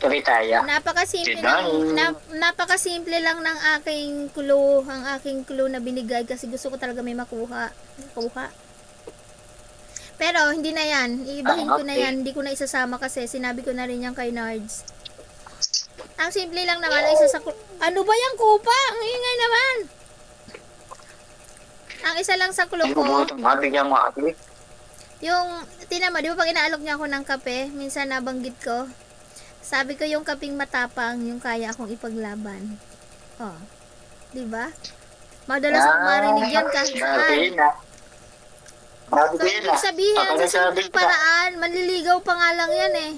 Tuloy tayo. Napakasimple Good morning. napakasimple lang ng aking clue, ang aking clue na binigay kasi gusto ko talaga may makuha. Pero hindi na yan, iibahin ko na Okay. yan, hindi ko na isasama kasi sinabi ko na rin yan kay Nards. Ang simple lang naman ay isa sa ano ba yung kupa? Ang ingay naman. Ang isa lang sa clue Hindi ko, ko mabigyan mo ate. yung, tinan mo, di ba pag inaalok niya ako ng kape, minsan nabanggit ko, sabi ko yung kaping matapang, yung kaya akong ipaglaban. Oh, di ba? Madalas kong marinig yan kahit saan. So, ibig sabihin, sa simpleng paraan, manliligaw pa nga lang yan eh.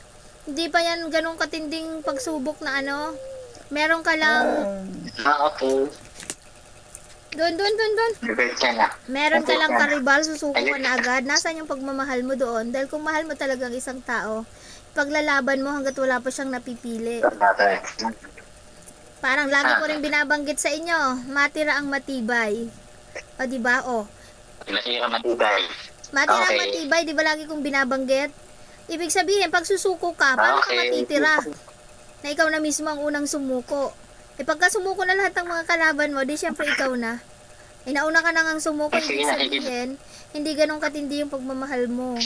Hindi pa yan ganun katinding pagsubok na ano. Meron ka lang, Okay. doon. Bibig ka na. Meron ka lang karibal, susuko ka na agad. Nasaan yung pagmamahal mo doon? Dahil kung mahal mo talagang isang tao, paglalaban mo hanggat wala pa siyang napipili. Parang lagi ko rin binabanggit sa inyo, matira ang matibay. O diba? O. Matira matibay. Matira ang Okay. matibay, di ba lagi kong binabanggit? Ibig sabihin, pag susuko ka, paano ka Okay. matitira? Na ikaw na mismo ang unang sumuko. E pagka sumuko na lahat ng mga kalaban mo, di syempre ikaw na. E nauna ka na ngang sumuko, ibig sabihin, hindi ganun katindi yung pagmamahal mo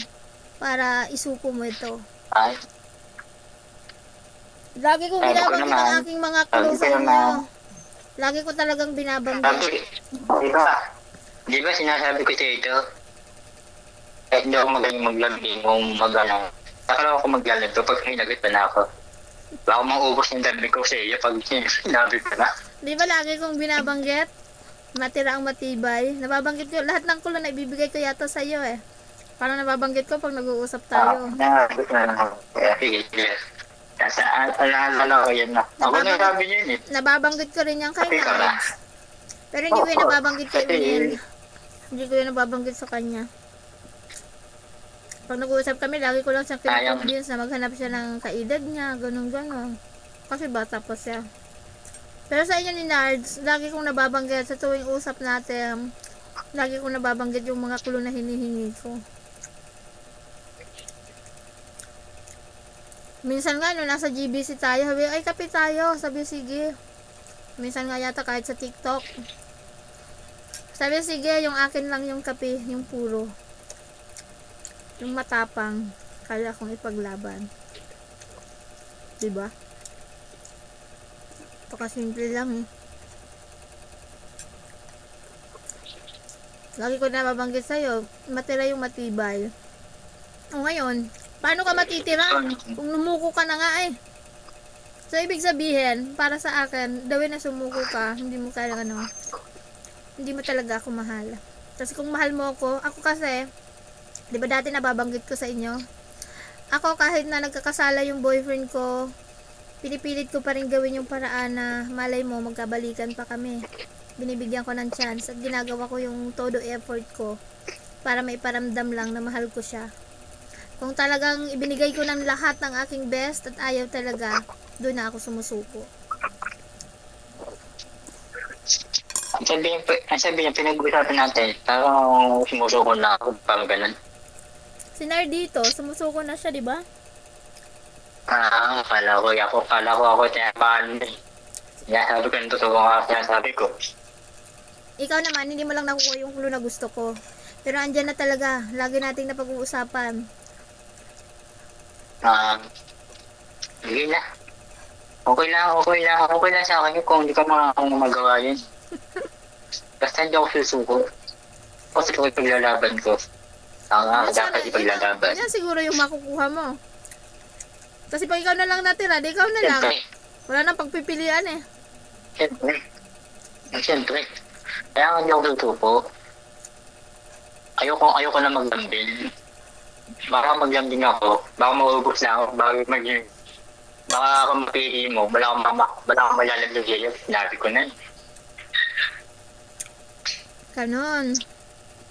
para isuko mo ito. Ay. Lagi kong Sabi ko binabanggit ang naman. aking mga clue Sabi sa ko inyo. naman. Lagi ko talagang binabanggit. Di ba sinasabi ko sa ito? Kahit hindi ako magaling maglandi, kung mag-ano. Nakalawa ko maglalandi pag hinagot na ako. Baka maubos yung dami ko sa iyo pag sinabi ko na. Di ba lagi kong binabanggit? Matira ang matibay. Nababanggit ko, lahat ng kulo na ibibigay ko yata sa iyo eh. Parang nababanggit ko pag nag-uusap tayo. Nakabit na lang ako. Sige, sige. Kasi alala ko yan na. Ako na sabi niya yun eh. Nababanggit ko rin yan kay Kape ka ba? Nards. Pero hindi ko yung nababanggit kay Unil. Hindi ko yung nababanggit sa kanya. Pag nag-uusap kami, lagi ko lang siyang kinoconvince na maghanap siya ng kaedad niya, ganun-ganun. Kasi bata pa siya. Pero sa inyo ni Nards, lagi kong nababanggit sa tuwing usap natin, lagi kong nababanggit yung mga clue na hinihingi ko. Minsan nga, nung nasa GBC tayo, sabi, ay kape tayo. Sabi, sige. Minsan nga yata kahit sa TikTok. Sabi, sige, yung akin lang yung kape, yung puro. Yung matapang, kaya kong ipaglaban. Diba? Pakasimple lang eh. Lagi ko nababanggit sa'yo, matira yung matibay. O ngayon, paano ka matitira? Kung numuko ka na nga eh. So, ibig sabihin, para sa akin, dawin na sumuko ka, hindi mo kaya ano, hindi mo talaga ako mahal. Kasi kung mahal mo ako kasi, di ba dati nababanggit ko sa inyo, ako kahit na nagkakasala yung boyfriend ko, pinipilit ko pa rin gawin yung paraan na malay mo, magkabalikan pa kami. Binibigyan ko ng chance at ginagawa ko yung todo effort ko para maiparamdam lang na mahal ko siya. Kung talagang ibinigay ko ng lahat ng aking best at ayaw talaga, doon na ako sumusuko. Ang sabi niya, pinag-uusapan natin, parang sumusuko na ako, parang ganun. Si Nardito, sumusuko na siya, di ba? Kala ko ako, tinapahan eh. Sabi ko, natutuwa nga sinasabi ko. Ikaw naman, hindi mo lang nakukuha yung clue na gusto ko. Pero andyan na talaga, lagi nating napag-uusapan. Hindi na. Okay lang sa akin kung hindi ka magawa yun. Basta hindi ako susuko. Kasi kung ipaglalaban ko. Dapat ipaglalaban. Yan siguro yung makukuha mo. Kasi pag ikaw na lang natira, di ikaw na lang. Wala nang pagpipilian eh. Siyempre. Kaya hindi ako susuko. Ayoko na maglambing. Baka maglambing ako. Baka maubos na ako. Baka ako mapili mo. Wala akong malalagay sa'yo. Sinabi ko na. Ganon.